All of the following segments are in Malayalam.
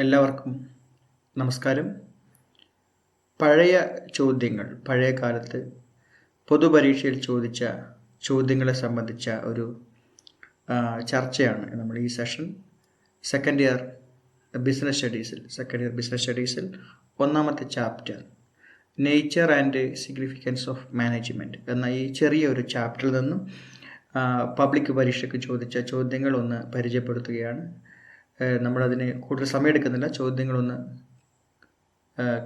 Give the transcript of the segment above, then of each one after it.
എല്ലാവർക്കും നമസ്കാരം. പഴയ ചോദ്യങ്ങൾ, പഴയ കാലത്ത് പൊതുപരീക്ഷയിൽ ചോദിച്ച ചോദ്യങ്ങളെ സംബന്ധിച്ച ഒരു ചർച്ചയാണ് നമ്മൾ ഈ സെഷൻ. സെക്കൻഡ് ഇയർ ബിസിനസ് സ്റ്റഡീസിൽ ഒന്നാമത്തെ chapter nature and significance of management എന്ന ഈ ചെറിയൊരു ചാപ്റ്ററിൽ നിന്നും പബ്ലിക് പരീക്ഷയ്ക്ക് ചോദിച്ച ചോദ്യങ്ങൾ ഒന്ന് പരിചയപ്പെടുത്തുകയാണ്. നമ്മളതിന് കൂടുതൽ സമയമെടുക്കുന്നില്ല, ചോദ്യങ്ങളൊന്ന്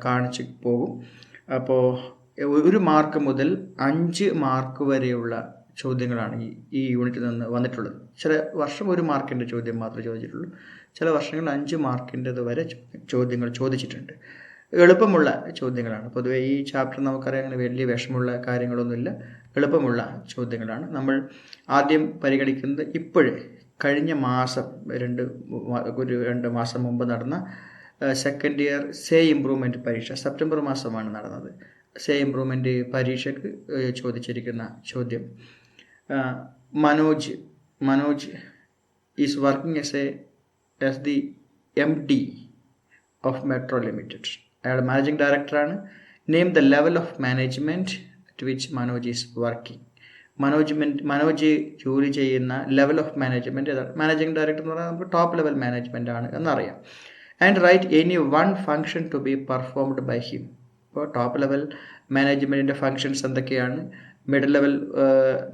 കാണിച്ച് പോകും. അപ്പോൾ 1 മാർക്ക് മുതൽ 5 മാർക്ക് വരെയുള്ള ചോദ്യങ്ങളാണ് ഈ യൂണിറ്റിൽ നിന്ന് വന്നിട്ടുള്ളത്. ചില വർഷം 1 മാർക്കിൻ്റെ ചോദ്യം മാത്രമേ ചോദിച്ചിട്ടുള്ളൂ, ചില വർഷങ്ങളിൽ 5 മാർക്കിൻ്റെത് വരെ ചോദ്യങ്ങൾ ചോദിച്ചിട്ടുണ്ട്. എളുപ്പമുള്ള ചോദ്യങ്ങളാണ്. പൊതുവേ ഈ ചാപ്റ്റർ നമുക്കറിയാം, അങ്ങനെ വലിയ വിഷമമുള്ള കാര്യങ്ങളൊന്നുമില്ല, എളുപ്പമുള്ള ചോദ്യങ്ങളാണ്. നമ്മൾ ആദ്യം പരിഗണിക്കുന്നത് കഴിഞ്ഞ മാസം 2 മാസം മുമ്പ് നടന്ന സെക്കൻഡ് ഇയർ സേ ഇംപ്രൂവ്മെൻറ്റ് പരീക്ഷ, സെപ്റ്റംബർ മാസമാണ് നടന്നത്. സേ ഇംപ്രൂവ്മെൻറ്റ് പരീക്ഷയ്ക്ക് ചോദിച്ചിരിക്കുന്ന ചോദ്യം, Manoj is working as the MD of Metro Limited. അയാൾ മാനേജിംഗ് ഡയറക്ടറാണ്. Name the level of management at which Manoj is working. Manoj ജോലി ചെയ്യുന്ന ലെവൽ ഓഫ് മാനേജ്മെൻറ്റ് ഏതാണ്? മാനേജിംഗ് ഡയറക്ടർ എന്ന് പറഞ്ഞാൽ നമുക്ക് ടോപ്പ് ലെവൽ മാനേജ്മെൻ്റ് ആണ് എന്നറിയാം. And write any 1 function to be performed by him. ഇപ്പോൾ ടോപ്പ് ലെവൽ മാനേജ്മെൻറ്റിൻ്റെ ഫംഗ്ഷൻസ് എന്തൊക്കെയാണ്, മിഡിൽ ലെവൽ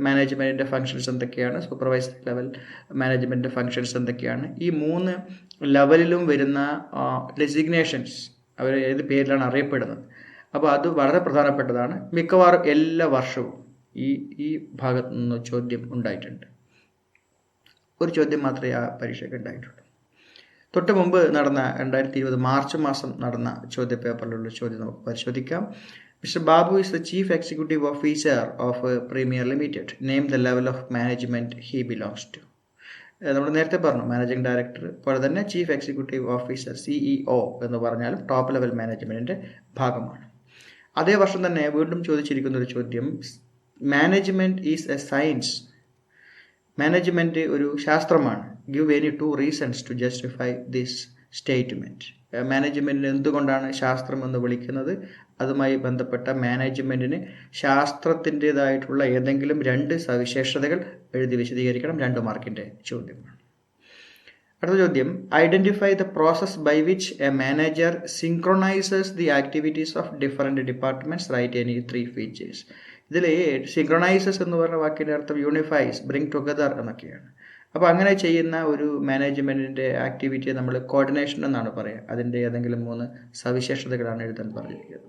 മാനേജ്മെൻറ്റിൻ്റെ ഫംഗ്ഷൻസ് എന്തൊക്കെയാണ്, സൂപ്പർവൈസറി ലെവൽ മാനേജ്മെൻറ്റിൻ്റെ ഫംഗ്ഷൻസ് എന്തൊക്കെയാണ്, ഈ 3 ലെവലിലും വരുന്ന ഡെസിഗ്നേഷൻസ് അവർ ഏത് പേരിലാണ് അറിയപ്പെടുന്നത്. അപ്പോൾ അത് വളരെ പ്രധാനപ്പെട്ടതാണ്. മിക്കവാറും എല്ലാ വർഷവും ഈ ഭാഗത്തു നിന്ന് ചോദ്യം ഉണ്ടായിട്ടുണ്ട്. ഒരു ചോദ്യം മാത്രമേ ആ പരീക്ഷയ്ക്ക് ഉണ്ടായിട്ടുള്ളൂ. തൊട്ട് മുമ്പ് നടന്ന 2020 മാർച്ച് മാസം നടന്ന ചോദ്യ പേപ്പറിലുള്ള ചോദ്യം നമുക്ക് പരിശോധിക്കാം. Mister Babu is the chief executive officer of Premier Limited. Name the level of management he belongs to. നമ്മൾ നേരത്തെ പറഞ്ഞു, മാനേജിംഗ് ഡയറക്ടർ പോലെ തന്നെ ചീഫ് എക്സിക്യൂട്ടീവ് ഓഫീസർ CEO എന്ന് പറഞ്ഞാലും ടോപ്പ് ലെവൽ മാനേജ്മെൻറ്റിൻ്റെ ഭാഗമാണ്. അതേ വർഷം തന്നെ വീണ്ടും ചോദിച്ചിരിക്കുന്ന ഒരു ചോദ്യം, management is a science. Management ഒരു ശാസ്ത്രമാണ്. Give any 2 reasons to justify this statement. മാനേജ്മെൻറ്റിന് എന്തുകൊണ്ടാണ് ശാസ്ത്രം എന്ന് വിളിക്കുന്നത്? അതുമായി ബന്ധപ്പെട്ട മാനേജ്മെൻറ്റിന് ശാസ്ത്രത്തിൻ്റേതായിട്ടുള്ള ഏതെങ്കിലും 2 സവിശേഷതകൾ എഴുതി വിശദീകരിക്കണം. 2 മാർക്കിൻ്റെ ചോദ്യമാണ്. അടുത്ത ചോദ്യം, identify the process by which a manager synchronizes the activities of different departments. Write any 3 features. ഇതിൽ സിങ്ക്രൊണൈസസ് എന്ന് പറഞ്ഞ വാക്കിൻ്റെ അർത്ഥം യൂണിഫൈസ്, ബ്രിങ് ടുഗദർ എന്നൊക്കെയാണ്. അപ്പോൾ അങ്ങനെ ചെയ്യുന്ന ഒരു മാനേജ്മെൻറ്റിൻ്റെ ആക്ടിവിറ്റിയെ നമ്മൾ കോർഡിനേഷൻ എന്നാണ് പറയുക. അതിൻ്റെ ഏതെങ്കിലും 3 സവിശേഷതകളാണ് എഴുതാൻ പറഞ്ഞിരിക്കുന്നത്.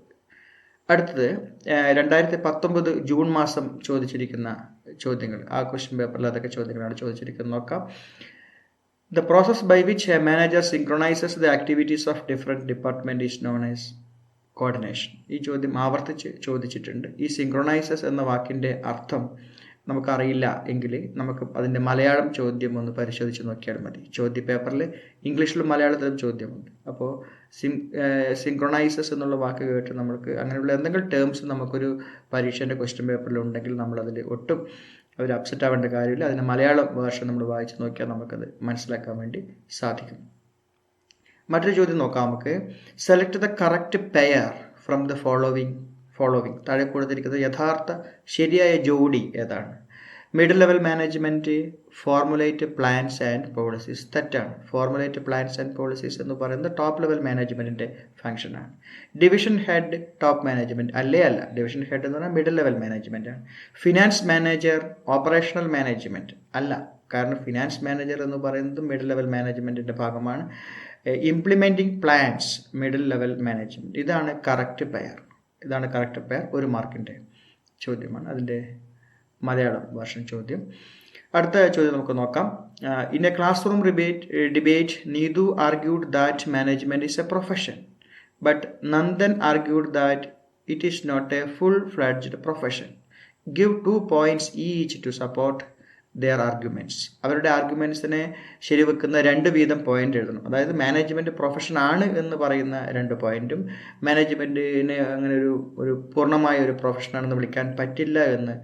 അടുത്തത് 2019 ജൂൺ മാസം ചോദിച്ചിരിക്കുന്ന ചോദ്യങ്ങൾ. ആ ക്വസ്റ്റ്യൻ പേപ്പറിൽ അതൊക്കെ ചോദ്യങ്ങളാണ് ചോദിച്ചിരിക്കുന്നത്. നോക്കാം. The process by which a manager synchronizes the activities of different department is known as coordination. ഈ ചോദ്യം ആവർത്തിച്ച് ചോദിച്ചിട്ടുണ്ട്. ഈ സിങ്ക്രൊണൈസസ് എന്ന വാക്കിൻ്റെ അർത്ഥം നമുക്കറിയില്ല എങ്കിൽ നമുക്ക് അതിൻ്റെ മലയാളം ചോദ്യം ഒന്ന് പരിശോധിച്ച് നോക്കിയാൽ മതി. ചോദ്യ പേപ്പറിൽ ഇംഗ്ലീഷിലും മലയാളത്തിലും ചോദ്യമുണ്ട്. അപ്പോൾ സിങ്ക്രൊണൈസസ് എന്നുള്ള വാക്ക് കേട്ട് നമുക്ക് അങ്ങനെയുള്ള എന്തെങ്കിലും ടേംസ് നമുക്കൊരു പരീക്ഷേൻ്റെ ക്വസ്റ്റ്യൻ പേപ്പറിൽ ഉണ്ടെങ്കിൽ നമ്മളതിൽ ഒട്ടും ഒരു അപ്സെറ്റ് ആവേണ്ട കാര്യമില്ല. അതിൻ്റെ മലയാളം വേർഷൻ നമ്മൾ വായിച്ച് നോക്കിയാൽ നമുക്കത് മനസ്സിലാക്കാൻ വേണ്ടി സാധിക്കും. മറ്റൊരു ചോദ്യം നോക്കാം നമുക്ക്. Select the correct pair from the following. താഴെ കൊടുത്തിരിക്കുന്നത് യഥാർത്ഥ ശരിയായ ജോഡി ഏതാണ്? Middle level management formulate plans and policies. തെറ്റാണ്. ഫോർമുലേറ്റ് പ്ലാൻസ് ആൻഡ് പോളിസീസ് എന്ന് പറയുന്നത് ടോപ്പ് ലെവൽ മാനേജ്മെൻറ്റിൻ്റെ ഫംഗ്ഷനാണ്. ഡിവിഷൻ ഹെഡ് ടോപ്പ് മാനേജ്മെൻറ്റ് അല്ല. ഡിവിഷൻ ഹെഡ് എന്ന് പറഞ്ഞാൽ മിഡിൽ ലെവൽ മാനേജ്മെൻറ്റാണ്. ഫിനാൻസ് മാനേജർ ഓപ്പറേഷണൽ മാനേജ്മെൻറ്റ് അല്ല, കാരണം ഫിനാൻസ് മാനേജർ എന്ന് പറയുന്നത് മിഡിൽ ലെവൽ മാനേജ്മെൻറ്റിൻ്റെ ഭാഗമാണ്. Implementing plans middle level management. ഇതാണ് കറക്റ്റ് പെയർ. 1 മാർക്കിൻ്റെ ചോദ്യമാണ്. അതിൻ്റെ മലയാളം വേർഷൻ ചോദ്യം. അടുത്ത ചോദ്യം നമുക്ക് നോക്കാം. In a class room debate Neethu argued that management is a profession, but Nandan argued that it is not a full fledged profession. Give 2 points each to support their arguments. അവരുടെ ആർഗ്യുമെൻറ്റ്സിനെ ശരിവെക്കുന്ന 2 വീതം പോയിന്റ് എഴുതണം. അതായത് മാനേജ്മെൻറ്റ് പ്രൊഫഷൻ ആണ് എന്ന് പറയുന്ന 2 പോയിന്റും മാനേജ്മെൻറ്റിനെ അങ്ങനെ ഒരു പൂർണ്ണമായ ഒരു പ്രൊഫഷനാണെന്ന് വിളിക്കാൻ പറ്റില്ല എന്ന്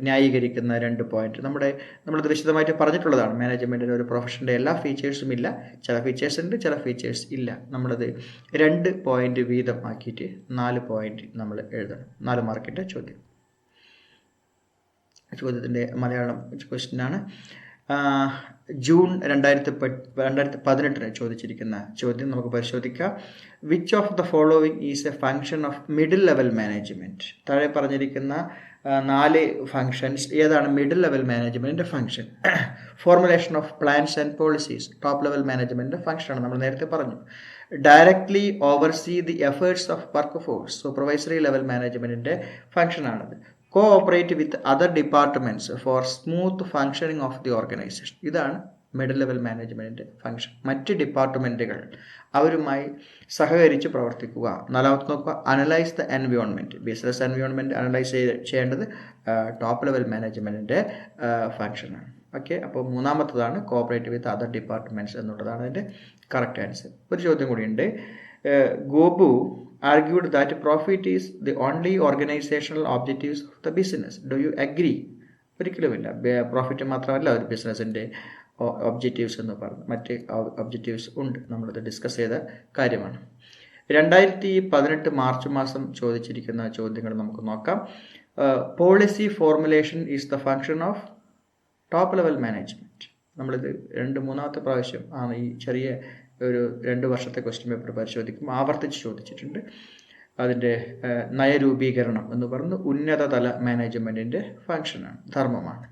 ന്യായീകരിക്കുന്ന 2 പോയിന്റ് നമ്മളത് വിശദമായിട്ട് പറഞ്ഞിട്ടുള്ളതാണ്. മാനേജ്മെൻറ്റിൻ്റെ ഒരു പ്രൊഫഷൻ്റെ എല്ലാ ഫീച്ചേഴ്സും ഇല്ല, ചില ഫീച്ചേഴ്സ് ഉണ്ട്, ചില ഫീച്ചേഴ്സ് ഇല്ല. നമ്മളത് 2 പോയിന്റ് വീതം ആക്കിയിട്ട് 4 പോയിന്റ് നമ്മൾ എഴുതണം. 4 മാർക്കിൻ്റെ ചോദ്യത്തിൻ്റെ മലയാളം ക്വസ്റ്റ്യനാണ്. ജൂൺ 2018 ചോദിച്ചിരിക്കുന്ന ചോദ്യം നമുക്ക് പരിശോധിക്കാം. Which of the following is a function of middle level management? താഴെ പറഞ്ഞിരിക്കുന്ന 4 ഫങ്ഷൻസ് ഏതാണ് മിഡിൽ ലെവൽ മാനേജ്മെൻറ്റിൻ്റെ function? Formulation of plans and policies top level മാനേജ്മെൻറ്റിൻ്റെ ഫങ്ഷനാണ്, നമ്മൾ നേരത്തെ പറഞ്ഞു. Directly oversee the efforts of work force supervisory level മാനേജ്മെൻറ്റിൻ്റെ ഫങ്ഷനാണത്. Cooperate with other departments for smooth functioning of the organisation. ഇതാണ് മിഡിൽ ലെവൽ മാനേജ്മെൻറ്റിൻ്റെ ഫങ്ഷൻ. മറ്റ് ഡിപ്പാർട്ട്മെൻറ്റുകൾ അവരുമായി സഹകരിച്ച് പ്രവർത്തിക്കുക. 4 നോക്കുക, analyse the environment. Business environment analyse ചെയ്യേണ്ടത് ടോപ്പ് ലെവൽ മാനേജ്മെൻറ്റിൻ്റെ ഫങ്ഷനാണ്. ഓക്കെ, അപ്പോൾ 3ാമത്തതാണ് കോഓപ്പറേറ്റ് വിത്ത് അതർ ഡിപ്പാർട്ട്മെൻറ്റ്സ് എന്നുള്ളതാണ് അതിൻ്റെ കറക്റ്റ് ആൻസർ. ഒരു ചോദ്യം കൂടിയുണ്ട്. Gopu argued that profit is the only organizational objectives of the business. Do you agree? ഒരിക്കലുമില്ല. പ്രോഫിറ്റ് മാത്രമല്ല ഒരു ബിസിനസ്സിൻ്റെ ഒബ്ജക്റ്റീവ്സ് എന്ന് പറഞ്ഞു, മറ്റ് ഒബ്ജക്റ്റീവ്സ് ഉണ്ട്, നമ്മളത് ഡിസ്കസ് ചെയ്ത കാര്യമാണ്. 2018 മാർച്ച് മാസം ചോദിച്ചിരിക്കുന്ന ചോദ്യങ്ങൾ നമുക്ക് നോക്കാം. Policy formulation is the function of top level management. നമ്മളിത് 2-3ാമത്തെ പ്രാവശ്യം ആണ് ഈ ചെറിയ ഒരു 2 വർഷത്തെ ക്വസ്റ്റ്യൻ പേപ്പർ പരിശോധിക്കും ആവർത്തിച്ച് ചോദിച്ചിട്ടുണ്ട്. അതിൻ്റെ നയരൂപീകരണം എന്ന് പറയുന്നത് ഉന്നതതല മാനേജ്മെൻറ്റിൻ്റെ ഫങ്ഷനാണ്, ധർമ്മമാണ്.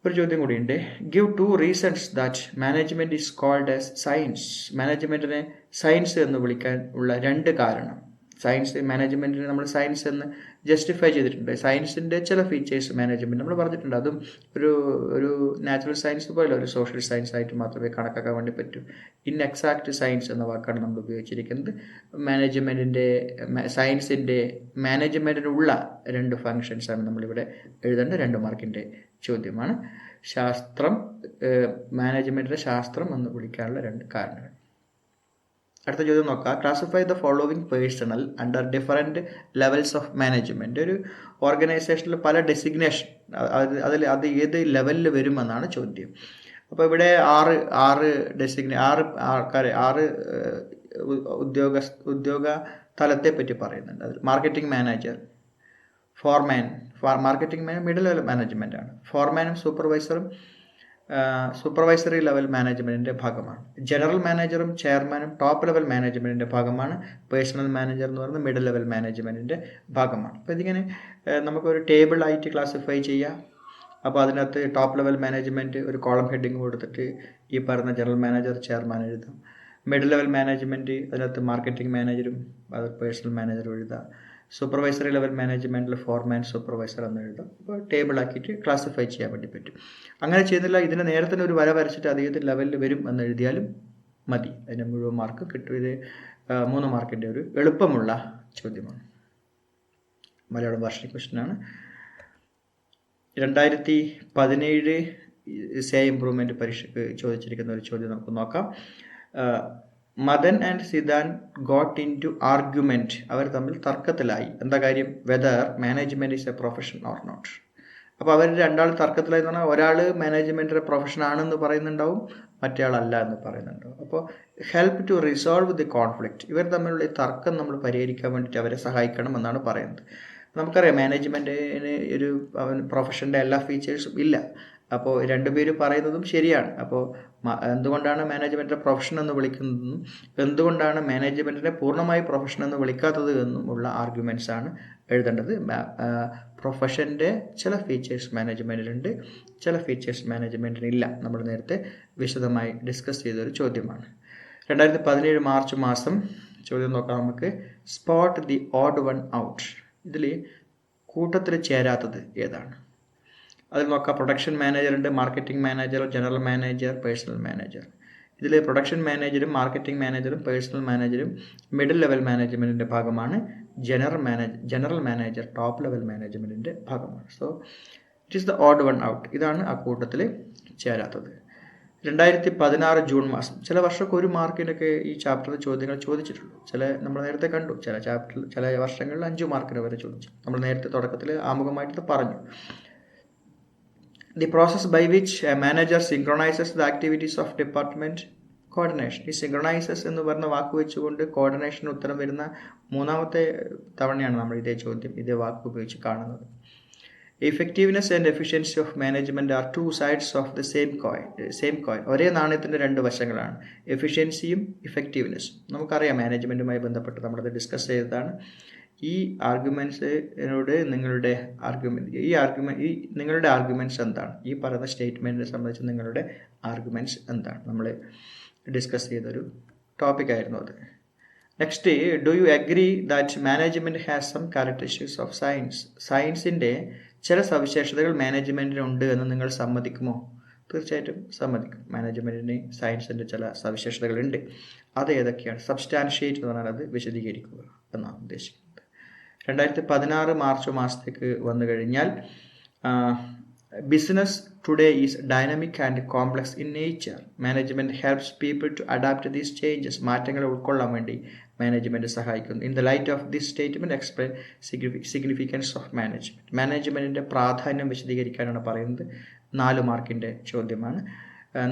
ഒരു ചോദ്യം കൂടിയുണ്ട്. Give 2 reasons that management is called as science. മാനേജ്മെൻറ്റിനെ സയൻസ് എന്ന് വിളിക്കാൻ ഉള്ള 2 കാരണം. സയൻസ് മാനേജ്മെൻറ്റിനെ നമ്മൾ സയൻസ് എന്ന് ജസ്റ്റിഫൈ ചെയ്തിട്ടുണ്ട്. സയൻസിൻ്റെ ചില ഫീച്ചേഴ്സ് മാനേജ്മെൻറ്റ് നമ്മൾ പറഞ്ഞിട്ടുണ്ട്. അതും ഒരു നാച്ചുറൽ സയൻസ് പോലെ ഒരു സോഷ്യൽ സയൻസ് ആയിട്ട് മാത്രമേ കണക്കാക്കാൻ വേണ്ടി പറ്റൂ. ഇൻഎക്സാക്റ്റ് സയൻസ് എന്ന വാക്കാണ് നമ്മൾ ഉപയോഗിച്ചിരിക്കുന്നത്. സയൻസിൻ്റെ മാനേജ്മെൻറ്റിനുള്ള 2 ഫങ്ഷൻസാണ് നമ്മളിവിടെ എഴുതേണ്ട 2 മാർക്കിൻ്റെ ചോദ്യമാണ്. മാനേജ്മെൻറ്റിൻ്റെ ശാസ്ത്രം എന്ന് വിളിക്കാനുള്ള 2 കാരണങ്ങൾ. അടുത്ത ചോദ്യം നോക്കാം. Classify the following personal under different levels of management. ഒരു ഓർഗനൈസേഷനിൽ പല ഡെസിഗ്നേഷൻ, അത് ഏത് ലെവലിൽ വരുമെന്നാണ് ചോദ്യം. അപ്പോൾ ഇവിടെ 6 ഉദ്യോഗ തലത്തെ പറ്റി പറയുന്നുണ്ട്. അതിൽ marketing manager, marketing middle level management ആണ്. ഫോർമാനും സൂപ്പർവൈസറി ലെവൽ മാനേജ്മെൻറ്റിൻ്റെ ഭാഗമാണ്. ജനറൽ മാനേജറും ചെയർമാനും ടോപ്പ് ലെവൽ മാനേജ്മെൻറ്റിൻ്റെ ഭാഗമാണ്. പേഴ്സണൽ മാനേജർ എന്ന് പറയുന്നത് മിഡിൽ ലെവൽ മാനേജ്മെൻറ്റിൻ്റെ ഭാഗമാണ്. അപ്പോൾ ഇതിങ്ങനെ നമുക്കൊരു ടേബിളായിട്ട് ക്ലാസിഫൈ ചെയ്യാം. അപ്പോൾ അതിനകത്ത് ടോപ്പ് ലെവൽ മാനേജ്മെൻറ്റ് ഒരു കോളം ഹെഡിങ് കൊടുത്തിട്ട് ഈ പറയുന്ന ജനറൽ മാനേജർ, ചെയർമാൻ എഴുതാം. മിഡിൽ ലെവൽ മാനേജ്മെൻറ്റ് അതിനകത്ത് മാർക്കറ്റിംഗ് മാനേജറും അത് പേഴ്സണൽ മാനേജറും എഴുതാം. സൂപ്പർവൈസറി ലെവൽ മാനേജ്മെൻറ്റിൽ ഫോർമാൻ, സൂപ്പർവൈസർ എന്ന് എഴുതാം. അപ്പോൾ ടേബിളാക്കിയിട്ട് ക്ലാസിഫൈ ചെയ്യാൻ വേണ്ടി പറ്റും. അങ്ങനെ ചെയ്യുന്നില്ല, ഇതിന് നേരെ തന്നെ ഒരു വര വരച്ചിട്ട് അത് ഏത് ലെവലിൽ വരും എന്ന് എഴുതിയാലും മതി, അതിന് മുഴുവൻ മാർക്ക് കിട്ടും. ഇത് 3 മാർക്കിൻ്റെ ഒരു എളുപ്പമുള്ള ചോദ്യമാണ്. മലയാളം ഭാഷ ക്വസ്റ്റ്യനാണ്. 2017 സേ ഇംപ്രൂവ്മെൻറ്റ് പരീക്ഷയ്ക്ക് ചോദിച്ചിരിക്കുന്ന ഒരു ചോദ്യം നമുക്ക് നോക്കാം. Madan and Siddhan got into argument. അവർ തമ്മിൽ തർക്കത്തിലായി. എന്താ കാര്യം? Whether management is a profession or not. അപ്പോൾ അവർ 2 തർക്കത്തിലായി എന്ന് പറഞ്ഞാൽ ഒരാൾ മാനേജ്മെൻറ്റിൻ്റെ പ്രൊഫഷൻ ആണെന്ന് പറയുന്നുണ്ടാവും, മറ്റേ ആളല്ല എന്ന് പറയുന്നുണ്ടാവും. അപ്പോൾ help to resolve the conflict. ഇവർ തമ്മിലുള്ള ഈ തർക്കം നമ്മൾ പരിഹരിക്കാൻ വേണ്ടിയിട്ട് അവരെ സഹായിക്കണം എന്നാണ് പറയുന്നത്. നമുക്കറിയാം മാനേജ്മെൻറ്റിന് ഒരു പ്രൊഫഷൻ്റെ എല്ലാ ഫീച്ചേഴ്സും ഇല്ല. അപ്പോൾ 2 പേര് പറയുന്നതും ശരിയാണ്. അപ്പോൾ എന്തുകൊണ്ടാണ് മാനേജ്മെൻറ്റിനെ പ്രൊഫഷൻ എന്ന് വിളിക്കുന്നതെന്നും എന്തുകൊണ്ടാണ് മാനേജ്മെൻറ്റിനെ പൂർണ്ണമായി പ്രൊഫഷൻ എന്ന് വിളിക്കാത്തത് എന്നും ഉള്ള ആർഗ്യുമെൻറ്റ്സ് ആണ് എഴുതേണ്ടത്. പ്രൊഫഷൻ്റെ ചില ഫീച്ചേഴ്സ് മാനേജ്മെൻറ്റിനുണ്ട്, ചില ഫീച്ചേഴ്സ് മാനേജ്മെൻറ്റിനില്ല. നമ്മൾ നേരത്തെ വിശദമായി ഡിസ്കസ് ചെയ്തൊരു ചോദ്യമാണ്. 2017 മാർച്ച് മാസം ചോദ്യം നോക്കാം നമുക്ക്. Spot the odd one out. ഇതിൽ കൂട്ടത്തിൽ ചേരാത്തത് ഏതാണ്? അതിൽ നോക്കാം. പ്രൊഡക്ഷൻ മാനേജറുണ്ട്, marketing manager, general manager, personnel manager. ഇതിൽ പ്രൊഡക്ഷൻ മാനേജറും മാർക്കറ്റിംഗ് മാനേജറും പേഴ്സണൽ മാനേജറും മിഡിൽ ലെവൽ മാനേജ്മെൻറ്റിൻ്റെ ഭാഗമാണ്. ജനറൽ മാനേജർ ടോപ്പ് ലെവൽ മാനേജ്മെൻറ്റിൻ്റെ ഭാഗമാണ്. So it is the odd one out. ഇതാണ് ആ കൂട്ടത്തിൽ ചേരാത്തത്. 2016 ജൂൺ മാസം. ചില വർഷമൊക്കെ 1 മാർക്കിനൊക്കെ ഈ ചാപ്റ്ററിൽ ചോദ്യങ്ങൾ ചോദിച്ചിട്ടുള്ളൂ. നമ്മൾ നേരത്തെ കണ്ടു, ചില ചാപ്റ്ററിൽ ചില വർഷങ്ങളിൽ 5 മാർക്കിന് വരെ ചോദിച്ചു. നമ്മൾ നേരത്തെ തുടക്കത്തിൽ ആമുഖമായിട്ട് പറഞ്ഞു. The process by which a manager synchronizes the activities of department coordination. ഈ സിങ്ക്രണൈസസ് എന്ന് പറഞ്ഞ വാക്ക് വെച്ചുകൊണ്ട് കോർഡിനേഷന് ഉത്തരം വരുന്ന 3ാമത്തെ തവണയാണ് നമ്മൾ ഇതേ വാക്ക് ഉപയോഗിച്ച് കാണുന്നത്. Effectiveness and efficiency of management are two sides of the same coin. ഒരേ നാണയത്തിൻ്റെ 2 വശങ്ങളാണ്, എഫിഷ്യൻസിയും ഇഫക്റ്റീവ്നെസ്സും. നമുക്കറിയാം, മാനേജ്മെൻറ്റുമായി ബന്ധപ്പെട്ട് നമ്മളത് ഡിസ്കസ് ചെയ്തതാണ്. ഈ ആർഗ്യുമെൻറ്റ്സിനോട് നിങ്ങളുടെ ആർഗ്യുമെൻറ്റ്സ് എന്താണ്, ഈ പറയുന്ന സ്റ്റേറ്റ്മെൻറ്റിനെ സംബന്ധിച്ച് നിങ്ങളുടെ ആർഗ്യുമെൻറ്റ്സ് എന്താണ്, നമ്മൾ ഡിസ്കസ് ചെയ്തൊരു ടോപ്പിക്കായിരുന്നു അത്. Next, do you agree that management has some characteristics of science. സയൻസിൻ്റെ ചില സവിശേഷതകൾ മാനേജ്മെൻറ്റിനുണ്ട് എന്ന് നിങ്ങൾ സമ്മതിക്കുമോ? തീർച്ചയായിട്ടും സമ്മതിക്കും. മാനേജ്മെൻറ്റിന് സയൻസിൻ്റെ ചില സവിശേഷതകളുണ്ട്. അത് ഏതൊക്കെയാണ്? സബ്സ്റ്റാൻഷിയേറ്റ് എന്ന് പറഞ്ഞാൽ അത് വിശദീകരിക്കുക എന്നാണ് ഉദ്ദേശിക്കുന്നത്. 2016 മാർച്ച് മാസത്തേക്ക് വന്നു കഴിഞ്ഞാൽ, business today is dynamic and complex in nature. Management helps people to adapt these changes. മാറ്റങ്ങളെ ഉൾക്കൊള്ളാൻ വേണ്ടി മാനേജ്മെൻറ്റ് സഹായിക്കുന്നു. In the light of this statement explain significance of management. മാനേജ്മെൻറ്റിൻ്റെ പ്രാധാന്യം വിശദീകരിക്കാനാണ് പറയുന്നത്. 4 മാർക്കിൻ്റെ ചോദ്യമാണ്.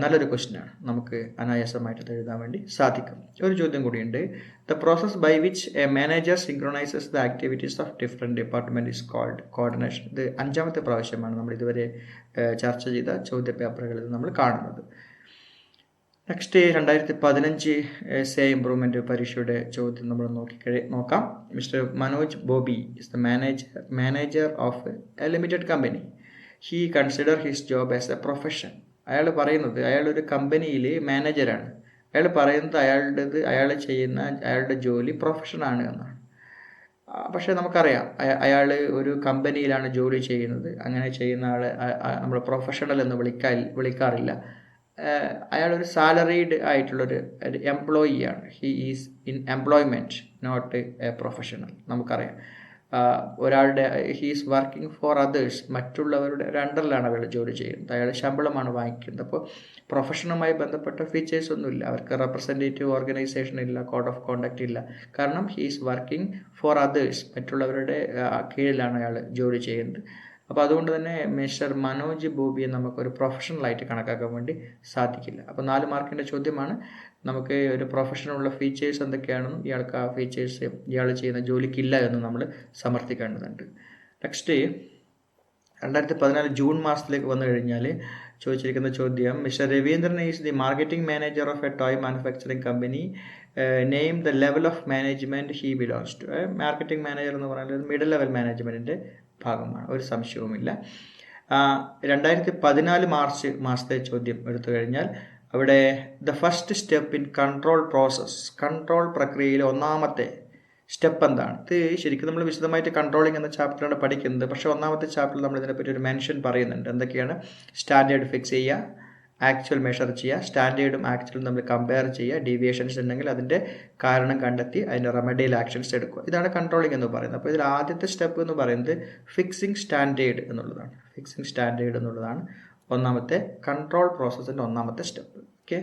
നല്ലൊരു ക്വസ്റ്റ്യനാണ്, നമുക്ക് അനായാസമായിട്ട് എഴുതാൻ വേണ്ടി സാധിക്കും. ഒരു ചോദ്യം കൂടിയുണ്ട്. The process by which a manager synchronizes the activities of different department is called coordination. ഇത് 5ാമത്തെ പ്രാവശ്യമാണ് നമ്മൾ ഇതുവരെ ചർച്ച ചെയ്ത ചോദ്യപേപ്പറുകളിൽ നമ്മൾ കാണുന്നത്. നെക്സ്റ്റ്, 2015 എസ്എ ഇംപ്രൂവ്മെൻറ്റ് പരീക്ഷയുടെ ചോദ്യം നമ്മൾ നോക്കാം. Mister Manoj Bobby is the manager of A limited company. He consider his job as A profession. അയാളൊരു കമ്പനിയിൽ മാനേജറാണ്. അയാൾ പറയുന്നത് അയാളുടെ ജോലി പ്രൊഫഷനാണ് എന്നാണ്. പക്ഷേ നമുക്കറിയാം, അയാൾ ഒരു കമ്പനിയിലാണ് ജോലി ചെയ്യുന്നത്. അങ്ങനെ ചെയ്യുന്ന ആളെ നമ്മൾ പ്രൊഫഷണൽ എന്ന് വിളിക്കാറില്ല. അയാളൊരു സാലറീഡ് ആയിട്ടുള്ളൊരു എംപ്ലോയിയാണ്. He is in employment, not a professional. നമുക്കറിയാം, he is working for others. മറ്റുള്ളവരുടെ അണ്ടറിലാണ് അയാൾ ജോലി ചെയ്യുന്നത്. അയാൾ ശമ്പളമാണ് വാങ്ങിക്കുന്നത്. അപ്പോൾ പ്രൊഫഷനുമായി ബന്ധപ്പെട്ട ഫീച്ചേഴ്സ് ഒന്നുമില്ല. അവർക്ക് റെപ്രസെൻറ്റേറ്റീവ് ഓർഗനൈസേഷൻ ഇല്ല, കോഡ് ഓഫ് കോണ്ടക്റ്റ് ഇല്ല. കാരണം he is working for others, മറ്റുള്ളവരുടെ കീഴിലാണ് അയാൾ ജോലി ചെയ്യുന്നത്. അപ്പോൾ അതുകൊണ്ട് തന്നെ മിസ്റ്റർ മനോജ് ബോബിയെ നമുക്കൊരു പ്രൊഫഷണലായിട്ട് കണക്കാക്കാൻ വേണ്ടി സാധിക്കില്ല. അപ്പോൾ 4 മാർക്കിൻ്റെ ചോദ്യമാണ്. നമുക്ക് ഒരു പ്രൊഫഷനുള്ള ഫീച്ചേഴ്സ് എന്തൊക്കെയാണെന്നും ഇയാൾക്ക് ആ ഫീച്ചേഴ്സ് ഇയാൾ ചെയ്യുന്ന ജോലിക്കില്ല എന്നും നമ്മൾ സമർത്ഥിക്കേണ്ടതുണ്ട്. നെക്സ്റ്റ്, 2014 ജൂൺ മാസത്തിലേക്ക് വന്നു കഴിഞ്ഞാൽ ചോദിച്ചിരിക്കുന്ന ചോദ്യം, mister Raveendran is the marketing manager of a toy manufacturing company. Name the level of management he belongs to. Marketing manager എന്ന് പറയുന്നത് മിഡിൽ ലെവൽ മാനേജ്മെൻറ്റിൻ്റെ ഭാഗമാണ്, ഒരു സംശയവുമില്ല. 2014 മാർച്ച് മാസത്തെ ചോദ്യം എടുത്തു കഴിഞ്ഞാൽ, അവിടെ the first step in control process. Control പ്രക്രിയയിലെ 1ാമത്തെ സ്റ്റെപ്പ് എന്താണ്? ഇത് ശരിക്കും നമ്മൾ വിശദമായിട്ട് കൺട്രോളിംഗ് എന്ന ചാപ്റ്ററാണ് പഠിക്കുന്നത്. പക്ഷേ 1ാമത്തെ ചാപ്റ്ററിൽ നമ്മൾ ഇതിനെപ്പറ്റി ഒരു മെൻഷൻ പറയുന്നുണ്ട്. എന്തൊക്കെയാണ്? സ്റ്റാൻഡേർഡ് ഫിക്സ് ചെയ്യുക, ആക്ച്വൽ മെഷർ ചെയ്യുക, സ്റ്റാൻഡേർഡും ആക്ച്വലും നമ്മൾ കമ്പയർ ചെയ്യുക, ഡീവിയേഷൻസ് ഉണ്ടെങ്കിൽ അതിൻ്റെ കാരണം കണ്ടെത്തി അതിൻ്റെ റെമഡിയൽ ആക്ഷൻസ് എടുക്കുക. ഇതാണ് കൺട്രോളിംഗ് എന്ന് പറയുന്നത്. അപ്പോൾ ഇതിൽ ആദ്യത്തെ സ്റ്റെപ്പ് എന്ന് പറയുന്നത് ഫിക്സിംഗ് സ്റ്റാൻഡേർഡ് എന്നുള്ളതാണ്. ഫിക്സിംഗ് സ്റ്റാൻഡേർഡ് എന്നുള്ളതാണ് 1ാമത്തെ കൺട്രോൾ പ്രോസസ്സിൻ്റെ 1ാമത്തെ സ്റ്റെപ്പ്. ഓക്കെ,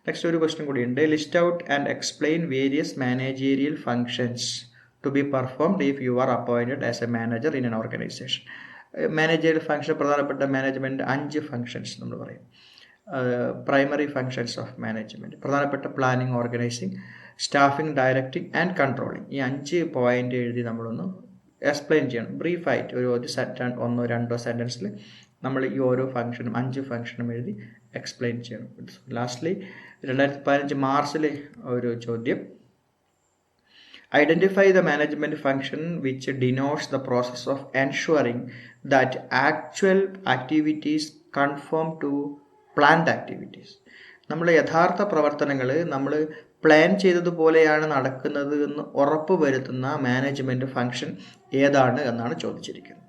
നെക്സ്റ്റ് ഒരു ക്വസ്റ്റ്യൻ കൂടിയുണ്ട്. List out and explain various managerial functions to be performed if you are appointed as a manager in an organisation. Managerial function, പ്രധാനപ്പെട്ട മാനേജ്മെൻറ്റ് 5 ഫങ്ഷൻസ് നമ്മൾ പറയും. പ്രൈമറി ഫങ്ഷൻസ് ഓഫ് മാനേജ്മെൻറ്റ്, പ്രധാനപ്പെട്ട planning, organising, staffing, directing and controlling. ഈ 5 പോയിന്റ് എഴുതി നമ്മളൊന്ന് എക്സ്പ്ലെയിൻ ചെയ്യണം ബ്രീഫായിട്ട്. ഒരു 1-2 സെൻറ്റൻസിൽ നമ്മൾ ഈ ഓരോ ഫങ്ഷനും 5 ഫങ്ഷനും എഴുതി എക്സ്പ്ലെയിൻ ചെയ്യണം. ലാസ്റ്റ്ലി 2015 മാർച്ചിലെ ഒരു ചോദ്യം, identify the management function which denotes the process of ensuring that actual activities conform to planned activities. നമ്മൾ യഥാർത്ഥ പ്രവർത്തനങ്ങൾ നമ്മൾ പ്ലാൻ ചെയ്തതുപോലെയാണ് നടക്കുന്നത് എന്ന് ഉറപ്പ് വരുത്തുന്ന മാനേജ്മെൻറ്റ് ഫങ്ഷൻ ഏതാണ് എന്നാണ് ചോദിച്ചിരിക്കുന്നത്.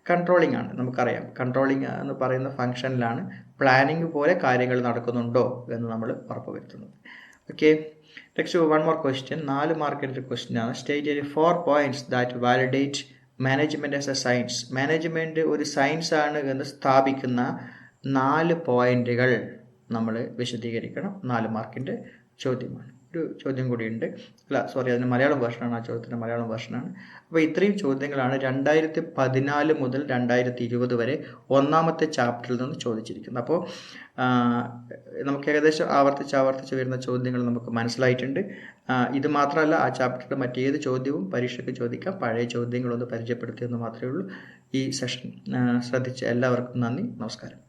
കൺട്രോളിംഗ് ആണ്. നമുക്കറിയാം, കൺട്രോളിംഗ് എന്ന് പറയുന്ന ഫങ്ഷനിലാണ് പ്ലാനിങ് പോലെ കാര്യങ്ങൾ നടക്കുന്നുണ്ടോ എന്ന് നമ്മൾ ഉറപ്പ് വരുത്തുന്നത്. Okay, next 1 more question. 4 മാർക്കിൻ്റെ ക്വസ്റ്റ്യൻ ആണ്. State 4 points that validate management as A science. Management ഒരു സയൻസ് ആണ് എന്ന് സ്ഥാപിക്കുന്ന 4 പോയിന്റുകൾ നമ്മൾ വിശദീകരിക്കണം. 4 മാർക്കിൻ്റെ ചോദ്യമാണ്. ഒരു ചോദ്യം കൂടിയുണ്ട്, അതിന് മലയാളം വേർഷനാണ്, ആ ചോദ്യത്തിൻ്റെ മലയാളം വേർഷനാണ്. അപ്പോൾ ഇത്രയും ചോദ്യങ്ങളാണ് 2014 മുതൽ 2020 വരെ ഒന്നാമത്തെ ചാപ്റ്ററിൽ നിന്ന് ചോദിച്ചിരിക്കുന്നത്. അപ്പോൾ നമുക്ക് ഏകദേശം ആവർത്തിച്ച് വരുന്ന ചോദ്യങ്ങൾ നമുക്ക് മനസ്സിലായിട്ടുണ്ട്. ഇത് മാത്രമല്ല, ആ ചാപ്റ്ററിൻ്റെ മറ്റേത് ചോദ്യവും പരീക്ഷയ്ക്ക് ചോദിക്കാം. പഴയ ചോദ്യങ്ങളൊന്ന് പരിചയപ്പെടുത്തിയെന്ന് മാത്രമേ ഉള്ളൂ. ഈ സെഷൻ ശ്രദ്ധിച്ച എല്ലാവർക്കും നന്ദി, നമസ്കാരം.